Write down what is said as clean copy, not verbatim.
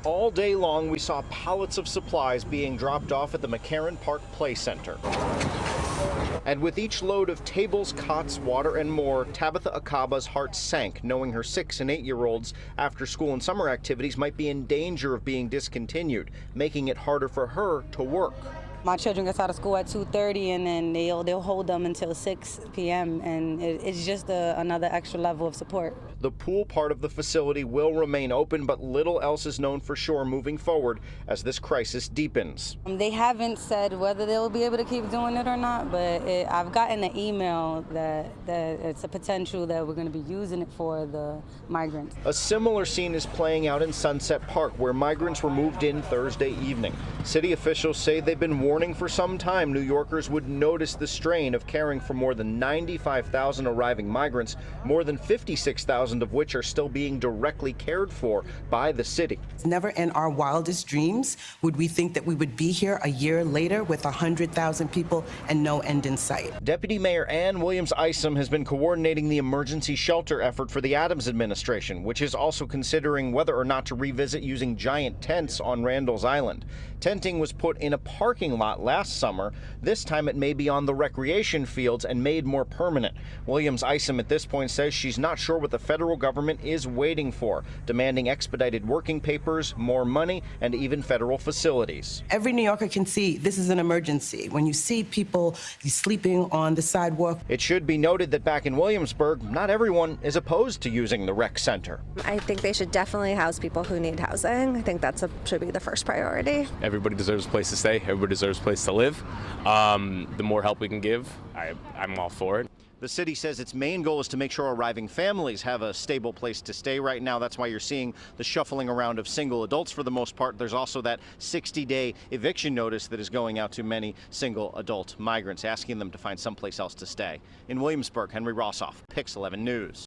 All day long, we saw pallets of supplies being dropped off at the McCarran Park Play Center. And with each load of tables, cots, water, and more, Tabitha Akaba's heart sank, knowing her 6- and 8-year-olds after school and summer activities might be in danger of being discontinued, making it harder for her to work. My children get out of school at 2:30, and then they'll hold them until 6 p.m. and it's just another extra level of support. The pool part of the facility will remain open, but little else is known for sure moving forward as this crisis deepens. They haven't said whether they'll be able to keep doing it or not, but I've gotten an email that it's a potential that we're going to be using it for the migrants. A similar scene is playing out in Sunset Park, where migrants were moved in Thursday evening. City officials say they've been warning for some time New Yorkers would notice the strain of caring for more than 95,000 arriving migrants, more than 56,000 of which are still being directly cared for by the city. Never in our wildest dreams would we think that we would be here a year later with 100,000 people and no end in sight. Deputy Mayor Ann Williams-Isom has been coordinating the emergency shelter effort for the Adams administration, which is also considering whether or not to revisit using giant tents on Randall's Island. Tenting was put in a parking lot last summer. This time it may be on the recreation fields and made more permanent. Williams-Isom at this point says she's not sure what the federal government is waiting for, demanding expedited working papers, more money, and even federal facilities. Every New Yorker can see this is an emergency. When you see people sleeping on the sidewalk. It should be noted that back in Williamsburg, not everyone is opposed to using the rec center. I think they should definitely house people who need housing. I think should be the first priority. Everybody deserves a place to stay. Everybody deserves a place to live. The more help we can give, I'm all for it. The city says its main goal is to make sure arriving families have a stable place to stay right now. That's why you're seeing the shuffling around of single adults for the most part. There's also that 60-day eviction notice that is going out to many single adult migrants, asking them to find someplace else to stay. In Williamsburg, Henry Rossoff, Pix 11 News.